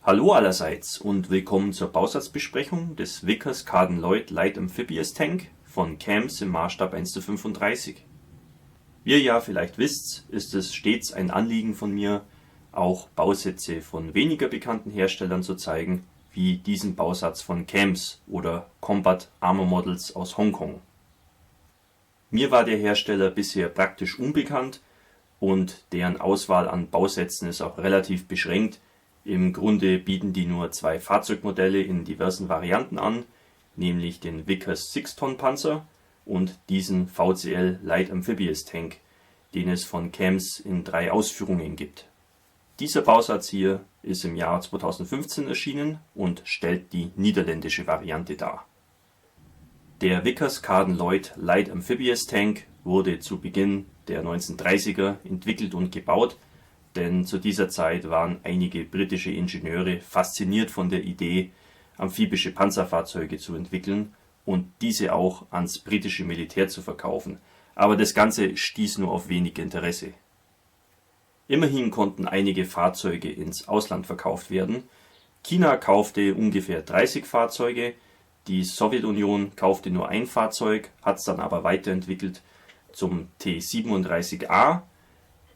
Hallo allerseits und willkommen zur Bausatzbesprechung des Vickers Carden Loyd Light Amphibious Tank von CAMS im Maßstab 1:35. Wie ihr ja vielleicht wisst, ist es stets ein Anliegen von mir, auch Bausätze von weniger bekannten Herstellern zu zeigen, wie diesen Bausatz von CAMS oder Combat Armor Models aus Hongkong. Mir war der Hersteller bisher praktisch unbekannt und deren Auswahl an Bausätzen ist auch relativ beschränkt. Im Grunde bieten die nur zwei Fahrzeugmodelle in diversen Varianten an, nämlich den Vickers 6-Ton-Panzer und diesen VCL Light Amphibious Tank, den es von CAMS in 3 Ausführungen gibt. Dieser Bausatz hier ist im Jahr 2015 erschienen und stellt die niederländische Variante dar. Der Vickers Carden Loyd Light Amphibious Tank wurde zu Beginn der 1930er entwickelt und gebaut, denn zu dieser Zeit waren einige britische Ingenieure fasziniert von der Idee, amphibische Panzerfahrzeuge zu entwickeln und diese auch ans britische Militär zu verkaufen, aber das Ganze stieß nur auf wenig Interesse. Immerhin konnten einige Fahrzeuge ins Ausland verkauft werden. China kaufte ungefähr 30 Fahrzeuge, die Sowjetunion kaufte nur ein Fahrzeug, hat es dann aber weiterentwickelt zum T-37A.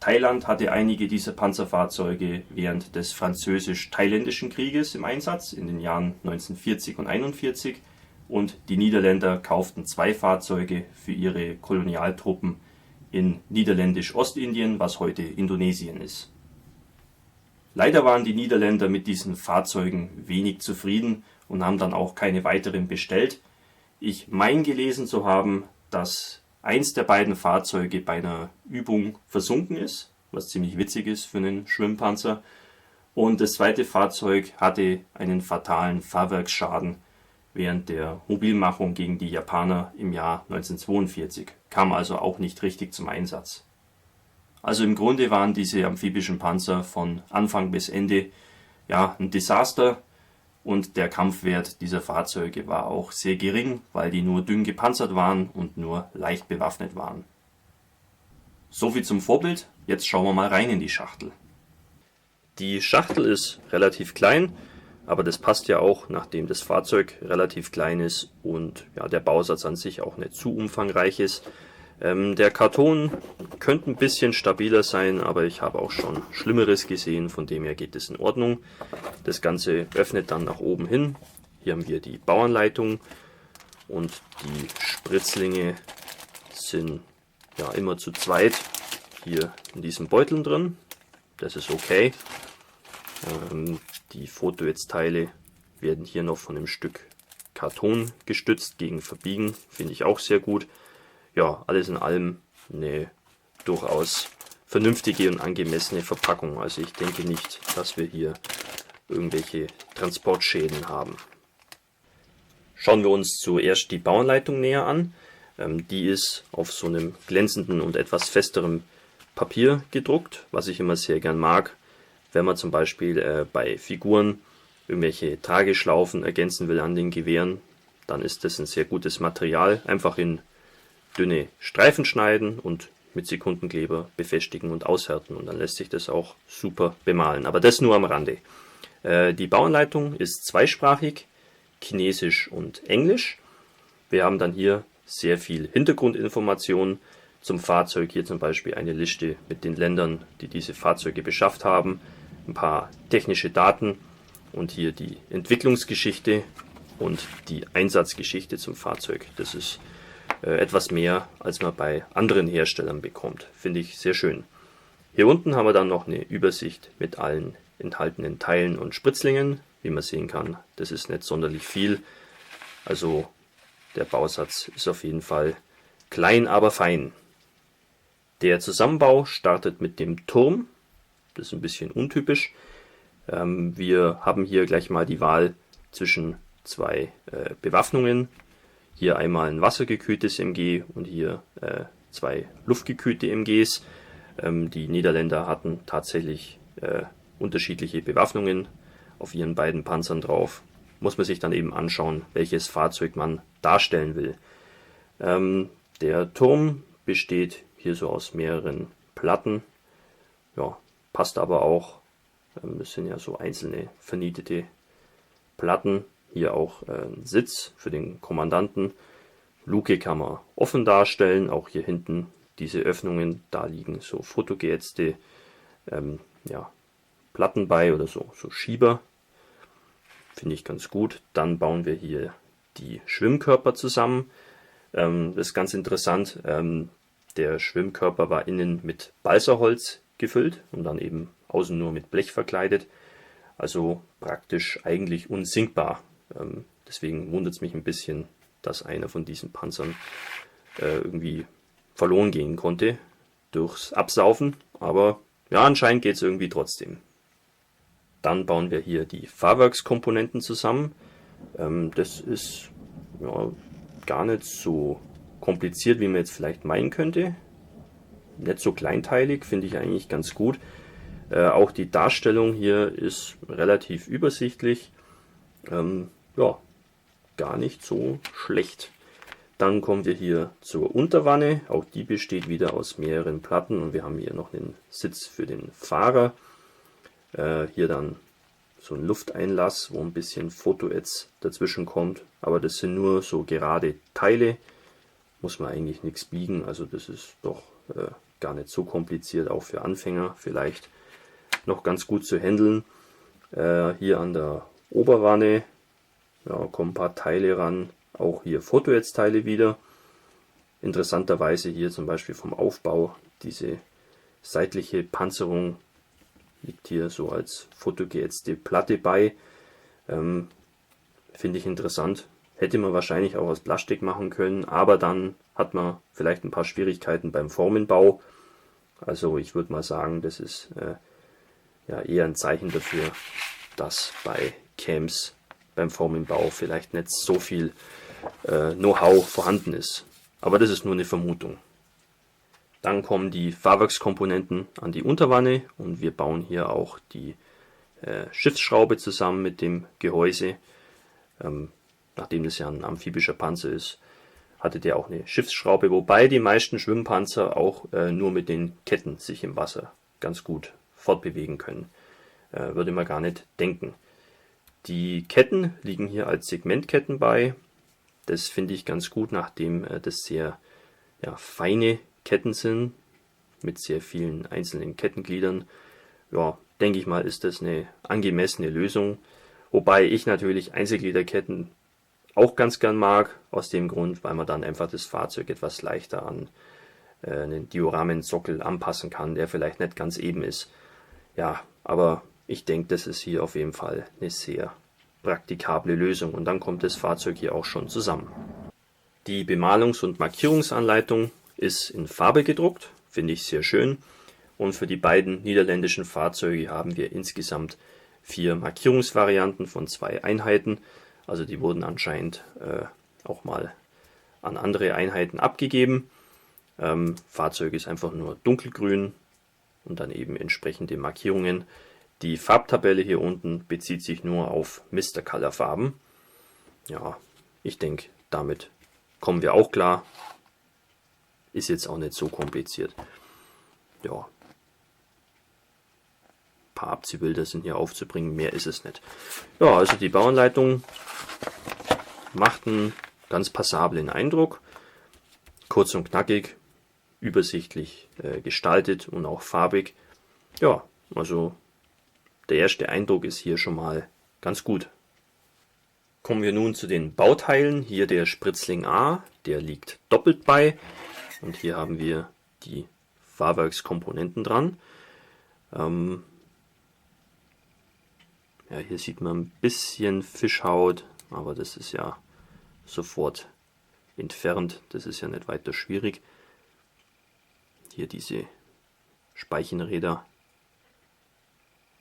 Thailand hatte einige dieser Panzerfahrzeuge während des Französisch-Thailändischen Krieges im Einsatz in den Jahren 1940 und 1941 und die Niederländer kauften 2 Fahrzeuge für ihre Kolonialtruppen in Niederländisch-Ostindien, was heute Indonesien ist. Leider waren die Niederländer mit diesen Fahrzeugen wenig zufrieden und haben dann auch keine weiteren bestellt. Ich meine gelesen zu haben, dass eins der beiden Fahrzeuge bei einer Übung versunken ist, was ziemlich witzig ist für einen Schwimmpanzer. Und das zweite Fahrzeug hatte einen fatalen Fahrwerksschaden während der Mobilmachung gegen die Japaner im Jahr 1942, kam also auch nicht richtig zum Einsatz. Also im Grunde waren diese amphibischen Panzer von Anfang bis Ende ein Desaster. Und der Kampfwert dieser Fahrzeuge war auch sehr gering, weil die nur dünn gepanzert waren und nur leicht bewaffnet waren. Soviel zum Vorbild, jetzt schauen wir mal rein in die Schachtel. Die Schachtel ist relativ klein, aber das passt ja auch, nachdem das Fahrzeug relativ klein ist und der Bausatz an sich auch nicht zu umfangreich ist. Der Karton könnte ein bisschen stabiler sein, aber ich habe auch schon Schlimmeres gesehen, von dem her geht es in Ordnung. Das Ganze öffnet dann nach oben hin. Hier haben wir die Bauanleitung und die Spritzlinge sind immer zu zweit hier in diesen Beuteln drin. Das ist okay. Die Fotonetzteile werden hier noch von einem Stück Karton gestützt gegen Verbiegen, finde ich auch sehr gut. Ja, alles in allem eine durchaus vernünftige und angemessene Verpackung. Also ich denke nicht, dass wir hier irgendwelche Transportschäden haben. Schauen wir uns zuerst die Bauanleitung näher an. Die ist auf so einem glänzenden und etwas festerem Papier gedruckt, was ich immer sehr gern mag. Wenn man zum Beispiel bei Figuren irgendwelche Trageschlaufen ergänzen will an den Gewehren, dann ist das ein sehr gutes Material. Einfach in dünne Streifen schneiden und mit Sekundenkleber befestigen und aushärten und dann lässt sich das auch super bemalen. Aber das nur am Rande. Die Bauanleitung ist zweisprachig, Chinesisch und Englisch. Wir haben dann hier sehr viel Hintergrundinformation zum Fahrzeug. Hier zum Beispiel eine Liste mit den Ländern, die diese Fahrzeuge beschafft haben, ein paar technische Daten und hier die Entwicklungsgeschichte und die Einsatzgeschichte zum Fahrzeug. Das ist etwas mehr, als man bei anderen Herstellern bekommt. Finde ich sehr schön. Hier unten haben wir dann noch eine Übersicht mit allen enthaltenen Teilen und Spritzlingen. Wie man sehen kann, das ist nicht sonderlich viel. Also der Bausatz ist auf jeden Fall klein, aber fein. Der Zusammenbau startet mit dem Turm. Das ist ein bisschen untypisch. Wir haben hier gleich mal die Wahl zwischen 2 Bewaffnungen. Hier einmal ein wassergekühltes MG und hier 2 luftgekühlte MGs. Die Niederländer hatten tatsächlich unterschiedliche Bewaffnungen auf ihren beiden Panzern drauf. Muss man sich dann eben anschauen, welches Fahrzeug man darstellen will. Der Turm besteht hier so aus mehreren Platten. Ja, passt aber auch Das sind ja so einzelne vernietete Platten. Hier auch ein Sitz für den Kommandanten. Luke kann man offen darstellen. Auch hier hinten diese Öffnungen, da liegen so fotogeätzte ja, Platten bei oder so Schieber. Finde ich ganz gut. Dann bauen wir hier die Schwimmkörper zusammen. Das ist ganz interessant. Der Schwimmkörper war innen mit Balsaholz gefüllt und dann eben außen nur mit Blech verkleidet. Also praktisch eigentlich unsinkbar. Deswegen wundert es mich ein bisschen, dass einer von diesen Panzern irgendwie verloren gehen konnte durchs Absaufen. Aber ja, anscheinend geht es irgendwie trotzdem. Dann bauen wir hier die Fahrwerkskomponenten zusammen. Das ist ja, gar nicht so kompliziert, wie man jetzt vielleicht meinen könnte. Nicht so kleinteilig, finde ich eigentlich ganz gut. Auch die Darstellung hier ist relativ übersichtlich. Ja, gar nicht so schlecht. Dann kommen wir hier zur Unterwanne. Auch die besteht wieder aus mehreren Platten und wir haben hier noch einen Sitz für den Fahrer. Hier dann so ein Lufteinlass, wo ein bisschen Fotoätz dazwischen kommt. Aber das sind nur so gerade Teile. Muss man eigentlich nichts biegen. Also das ist doch gar nicht so kompliziert, auch für Anfänger vielleicht noch ganz gut zu handeln. Hier an der Oberwanne kommen ein paar Teile ran. Auch hier Fotoätz-Teile wieder. Interessanterweise hier zum Beispiel vom Aufbau diese seitliche Panzerung liegt hier so als fotogeätzte Platte bei. Finde ich interessant. Hätte man wahrscheinlich auch aus Plastik machen können, aber dann hat man vielleicht ein paar Schwierigkeiten beim Formenbau. Also ich würde mal sagen, das ist ja eher ein Zeichen dafür, dass bei Cams beim Formenbau vielleicht nicht so viel Know-how vorhanden ist. Aber das ist nur eine Vermutung. Dann kommen die Fahrwerkskomponenten an die Unterwanne und wir bauen hier auch die Schiffsschraube zusammen mit dem Gehäuse. Nachdem das ja ein amphibischer Panzer ist, hatte der auch eine Schiffsschraube, wobei die meisten Schwimmpanzer auch nur mit den Ketten sich im Wasser ganz gut fortbewegen können. Würde man gar nicht denken. Die Ketten liegen hier als Segmentketten bei. Das finde ich ganz gut, nachdem das sehr feine Ketten sind, mit sehr vielen einzelnen Kettengliedern. Ja, denke ich mal, ist das eine angemessene Lösung. Wobei ich natürlich Einzelgliederketten auch ganz gern mag, aus dem Grund, weil man dann einfach das Fahrzeug etwas leichter an einen Dioramensockel anpassen kann, der vielleicht nicht ganz eben ist. Ja, aber ich denke, das ist hier auf jeden Fall eine sehr praktikable Lösung und dann kommt das Fahrzeug hier auch schon zusammen. Die Bemalungs- und Markierungsanleitung ist in Farbe gedruckt, finde ich sehr schön. Und für die beiden niederländischen Fahrzeuge haben wir insgesamt 4 Markierungsvarianten von 2 Einheiten. Also die wurden anscheinend auch mal an andere Einheiten abgegeben. Fahrzeug ist einfach nur dunkelgrün und dann eben entsprechende Markierungen. Die Farbtabelle hier unten bezieht sich nur auf Mr. Color Farben. Ja, ich denke, damit kommen wir auch klar. Ist jetzt auch nicht so kompliziert. Ja. Ein paar Abziehbilder sind hier aufzubringen, mehr ist es nicht. Ja, also die Bauanleitung macht einen ganz passablen Eindruck. Kurz und knackig, übersichtlich gestaltet und auch farbig. Ja, also der erste Eindruck ist hier schon mal ganz gut. Kommen wir nun zu den Bauteilen. Hier der Spritzling A, der liegt doppelt bei. Und hier haben wir die Fahrwerkskomponenten dran. Ja, hier sieht man ein bisschen Fischhaut, aber das ist ja sofort entfernt. Das ist ja nicht weiter schwierig. Hier diese Speichenräder,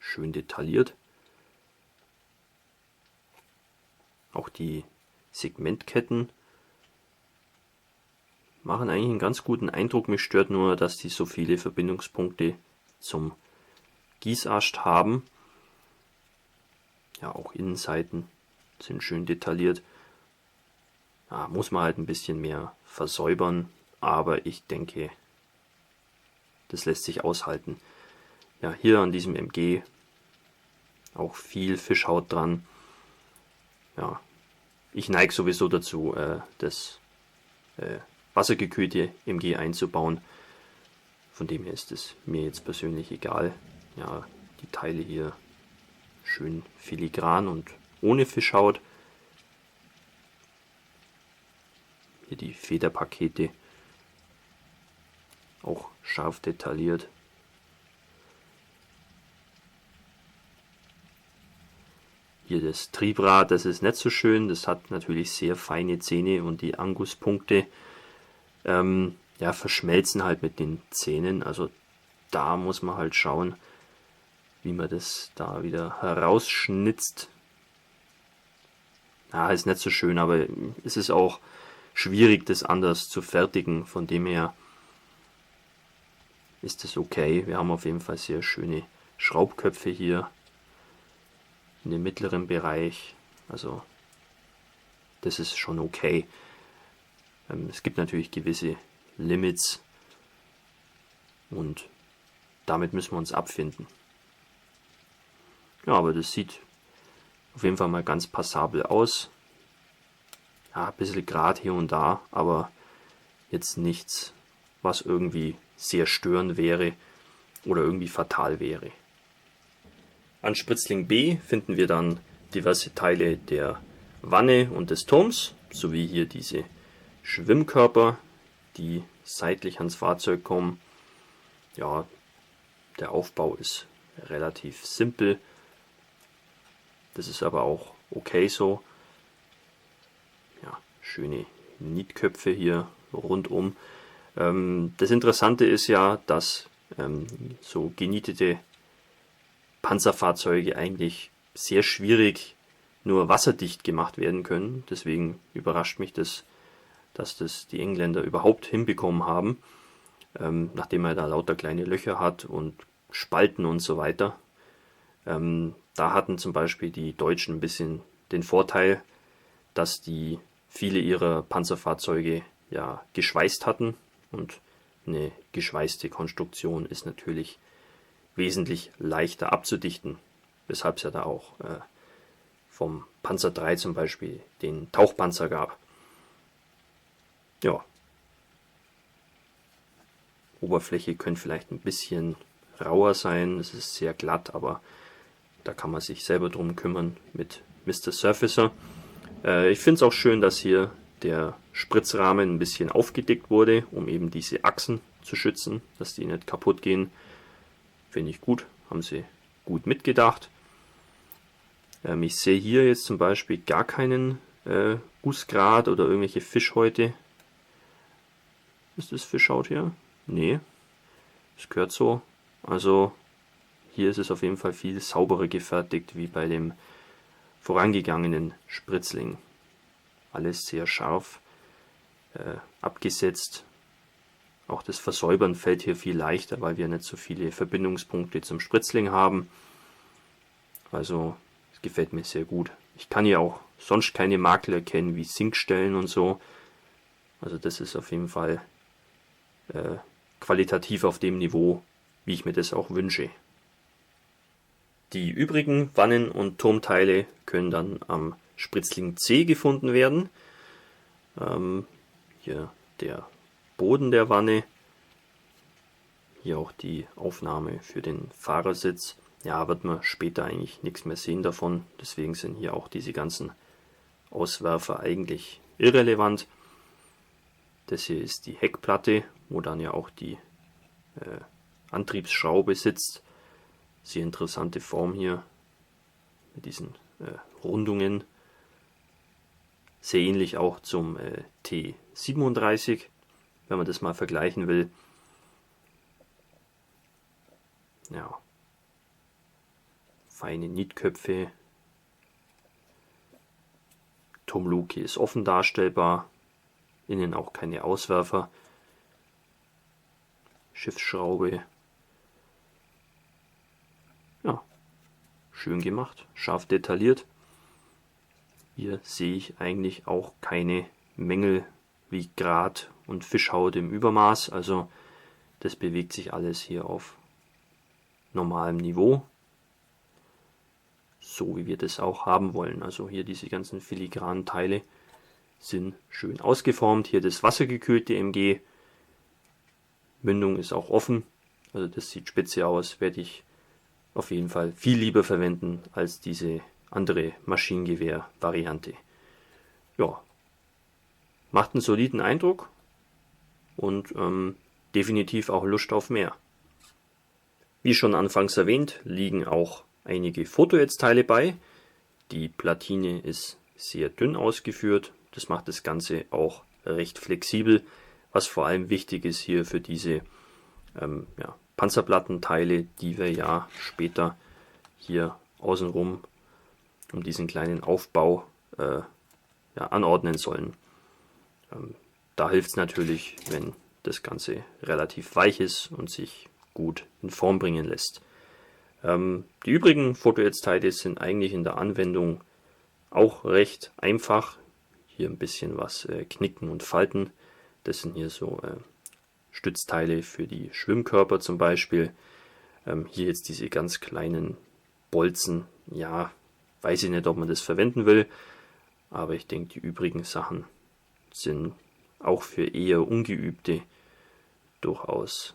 schön detailliert. Auch die Segmentketten machen eigentlich einen ganz guten Eindruck. Mich stört nur, dass die so viele Verbindungspunkte zum Gießast haben. Ja, auch Innenseiten sind schön detailliert. Ja, muss man halt ein bisschen mehr versäubern, aber ich denke, das lässt sich aushalten. Ja, hier an diesem MG auch viel Fischhaut dran. Ja, ich neige sowieso dazu, das wassergekühlte MG einzubauen. Von dem her ist es mir jetzt persönlich egal. Ja, die Teile hier schön filigran und ohne Fischhaut. Hier die Federpakete, auch scharf detailliert. Hier das Triebrad, das ist nicht so schön, das hat natürlich sehr feine Zähne und die Anguspunkte ja, verschmelzen halt mit den Zähnen. Also da muss man halt schauen, wie man das da wieder herausschnitzt. Ja, ist nicht so schön, aber es ist auch schwierig, das anders zu fertigen. Von dem her ist es okay. Wir haben auf jeden Fall sehr schöne Schraubköpfe hier in dem mittleren Bereich. Also das ist schon okay. Es gibt natürlich gewisse Limits und damit müssen wir uns abfinden. Ja, aber das sieht auf jeden Fall mal ganz passabel aus. Ja, ein bisschen Grat hier und da, aber jetzt nichts, was irgendwie sehr störend wäre oder irgendwie fatal wäre. An Spritzling B finden wir dann diverse Teile der Wanne und des Turms, sowie hier diese Schwimmkörper, die seitlich ans Fahrzeug kommen. Ja, der Aufbau ist relativ simpel. Das ist aber auch okay so. Ja, schöne Nietköpfe hier rundum. Das Interessante ist ja, dass so genietete Panzerfahrzeuge eigentlich sehr schwierig nur wasserdicht gemacht werden können. Deswegen überrascht mich das, dass das die Engländer überhaupt hinbekommen haben, nachdem er da lauter kleine Löcher hat und Spalten und so weiter. Da hatten zum Beispiel die Deutschen ein bisschen den Vorteil, dass die viele ihrer Panzerfahrzeuge ja geschweißt hatten, und eine geschweißte Konstruktion ist natürlich wesentlich leichter abzudichten, weshalb es ja da auch vom Panzer III zum Beispiel den Tauchpanzer gab. Ja, Oberfläche könnte vielleicht ein bisschen rauer sein, es ist sehr glatt, aber da kann man sich selber drum kümmern mit Mr. Surfacer. Ich finde es auch schön, dass hier der Spritzrahmen ein bisschen aufgedickt wurde, um eben diese Achsen zu schützen, dass die nicht kaputt gehen. Finde ich gut, haben sie gut mitgedacht. Ich sehe hier jetzt zum Beispiel gar keinen Gussgrat oder irgendwelche Fischhäute. Ist das Fischhaut hier? Nee, das gehört so. Also hier ist es auf jeden Fall viel sauberer gefertigt wie bei dem vorangegangenen Spritzling. Alles sehr scharf abgesetzt. Auch das Versäubern fällt hier viel leichter, weil wir nicht so viele Verbindungspunkte zum Spritzling haben. Also es gefällt mir sehr gut. Ich kann hier auch sonst keine Makel erkennen, wie Sinkstellen und so. Also das ist auf jeden Fall qualitativ auf dem Niveau, wie ich mir das auch wünsche. Die übrigen Wannen- und Turmteile können dann am Spritzling C gefunden werden. Hier der Boden der Wanne. Hier auch die Aufnahme für den Fahrersitz. Ja, wird man später eigentlich nichts mehr sehen davon. Deswegen sind hier auch diese ganzen Auswerfer eigentlich irrelevant. Das hier ist die Heckplatte, wo dann ja auch die Antriebsschraube sitzt. Sehr interessante Form hier mit diesen Rundungen. Sehr ähnlich auch zum T37, wenn man das mal vergleichen will. Ja, feine Nietköpfe. Turmluke ist offen darstellbar, innen auch keine Auswerfer. Schiffsschraube. Ja, schön gemacht, scharf detailliert. Hier sehe ich eigentlich auch keine Mängel wie Grat und Fischhaut im Übermaß. Also das bewegt sich alles hier auf normalem Niveau. so, wie wir das auch haben wollen. Also hier diese ganzen filigranen Teile sind schön ausgeformt. Hier das wassergekühlte MG. Mündung ist auch offen. Also das sieht spitze aus. Werde ich auf jeden Fall viel lieber verwenden als diese andere Maschinengewehr-Variante. Ja, macht einen soliden Eindruck und definitiv auch Lust auf mehr. Wie schon anfangs erwähnt, liegen auch einige Fotonetzteile bei. Die Platine ist sehr dünn ausgeführt. Das macht das Ganze auch recht flexibel, was vor allem wichtig ist hier für diese Panzerplattenteile, die wir ja später hier außenrum um diesen kleinen Aufbau anordnen sollen. Da hilft es natürlich, wenn das Ganze relativ weich ist und sich gut in Form bringen lässt. Die übrigen Fotonetzteile sind eigentlich in der Anwendung auch recht einfach. Hier ein bisschen was knicken und falten. Das sind hier so Stützteile für die Schwimmkörper zum Beispiel. Hier jetzt diese ganz kleinen Bolzen. Ja, weiß ich nicht, ob man das verwenden will. Aber ich denke, die übrigen Sachen sind auch für eher Ungeübte durchaus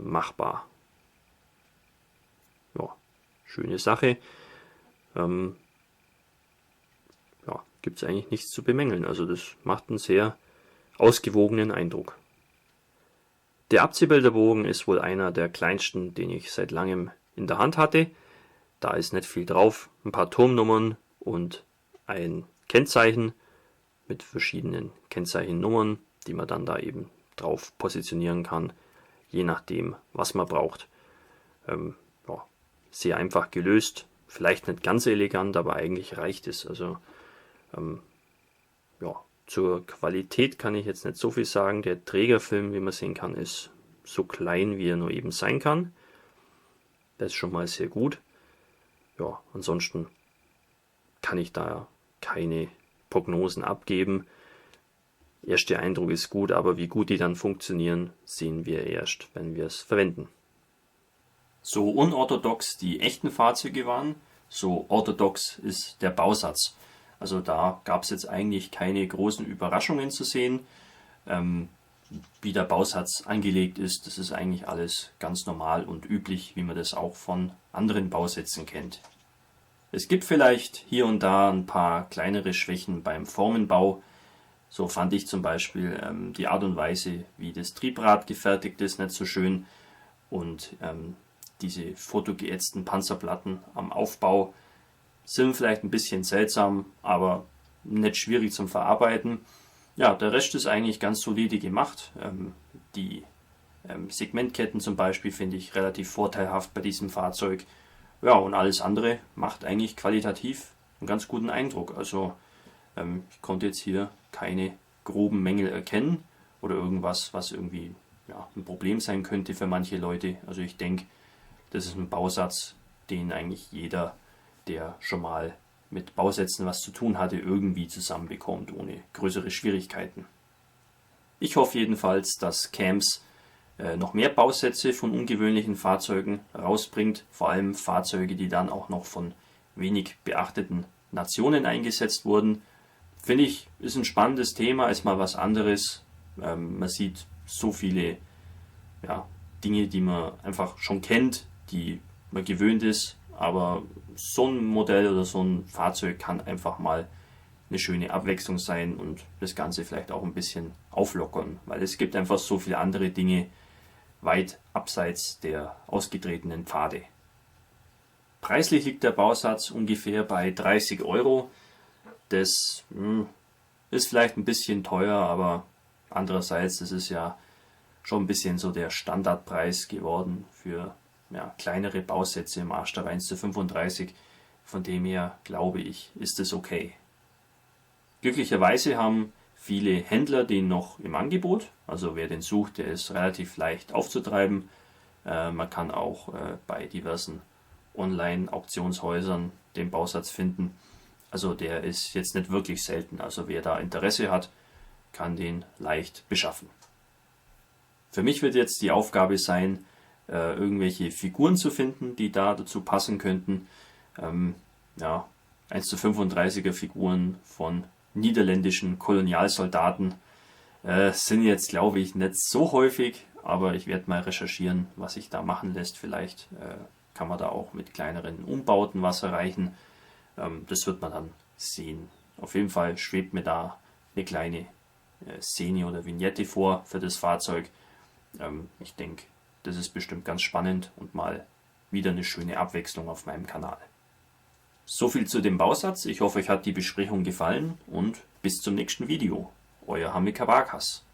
machbar. Ja, schöne Sache. Gibt es eigentlich nichts zu bemängeln. Also das macht einen sehr ausgewogenen Eindruck. Der Abziehbilderbogen ist wohl einer der kleinsten, den ich seit langem in der Hand hatte. Da ist nicht viel drauf, ein paar Turmnummern und ein Kennzeichen mit verschiedenen Kennzeichennummern, die man dann da eben drauf positionieren kann, je nachdem, was man braucht. Sehr einfach gelöst, vielleicht nicht ganz elegant, aber eigentlich reicht es. Also zur Qualität kann ich jetzt nicht so viel sagen. Der Trägerfilm, wie man sehen kann, ist so klein, wie er nur eben sein kann. Das ist schon mal sehr gut. Ja, ansonsten kann ich da keine Prognosen abgeben. Erster Eindruck ist gut, aber wie gut die dann funktionieren, sehen wir erst, wenn wir es verwenden. So unorthodox die echten Fahrzeuge waren, so orthodox ist der Bausatz. Also da gab es jetzt eigentlich keine großen Überraschungen zu sehen. Wie der Bausatz angelegt ist, das ist eigentlich alles ganz normal und üblich, wie man das auch von anderen Bausätzen kennt. Es gibt vielleicht hier und da ein paar kleinere Schwächen beim Formenbau. So fand ich zum Beispiel die Art und Weise, wie das Triebrad gefertigt ist, nicht so schön. Und diese fotogeätzten Panzerplatten am Aufbau sind vielleicht ein bisschen seltsam, aber nicht schwierig zum Verarbeiten. Ja, der Rest ist eigentlich ganz solide gemacht. Die Segmentketten zum Beispiel finde ich relativ vorteilhaft bei diesem Fahrzeug. Ja, und alles andere macht eigentlich qualitativ einen ganz guten Eindruck. Also ich konnte jetzt hier keine groben Mängel erkennen oder irgendwas, was irgendwie ein Problem sein könnte für manche Leute. Also ich denke, das ist ein Bausatz, den eigentlich jeder, der schon mal mit Bausätzen was zu tun hatte, irgendwie zusammenbekommt, ohne größere Schwierigkeiten. Ich hoffe jedenfalls, dass CAMS noch mehr Bausätze von ungewöhnlichen Fahrzeugen rausbringt, vor allem Fahrzeuge, die dann auch noch von wenig beachteten Nationen eingesetzt wurden. Finde ich, ist ein spannendes Thema, ist mal was anderes. Man sieht so viele Dinge, die man einfach schon kennt, die man gewöhnt ist, aber so ein Modell oder so ein Fahrzeug kann einfach mal eine schöne Abwechslung sein und das Ganze vielleicht auch ein bisschen auflockern, weil es gibt einfach so viele andere Dinge weit abseits der ausgetretenen Pfade. Preislich liegt der Bausatz ungefähr bei 30 Euro. Das ist vielleicht ein bisschen teuer, aber andererseits, das ist ja schon ein bisschen so der Standardpreis geworden für kleinere Bausätze im Maßstab 1:35. Von dem her glaube ich, ist es okay. Glücklicherweise haben viele Händler den noch im Angebot. Also wer den sucht, der ist relativ leicht aufzutreiben. Man kann auch bei diversen Online-Auktionshäusern den Bausatz finden. Also der ist jetzt nicht wirklich selten. Also wer da Interesse hat, kann den leicht beschaffen. Für mich wird jetzt die Aufgabe sein, irgendwelche Figuren zu finden, die da dazu passen könnten. ja, 1:35er Figuren von niederländischen Kolonialsoldaten sind jetzt, glaube ich, nicht so häufig, aber ich werde mal recherchieren, was sich da machen lässt. Vielleicht kann man da auch mit kleineren Umbauten was erreichen. Das wird man dann sehen. Auf jeden Fall schwebt mir da eine kleine Szene oder Vignette vor für das Fahrzeug. Ich denke, das ist bestimmt ganz spannend und mal wieder eine schöne Abwechslung auf meinem Kanal. So viel zu dem Bausatz. Ich hoffe, euch hat die Besprechung gefallen und bis zum nächsten Video. Euer Hamika Varkas.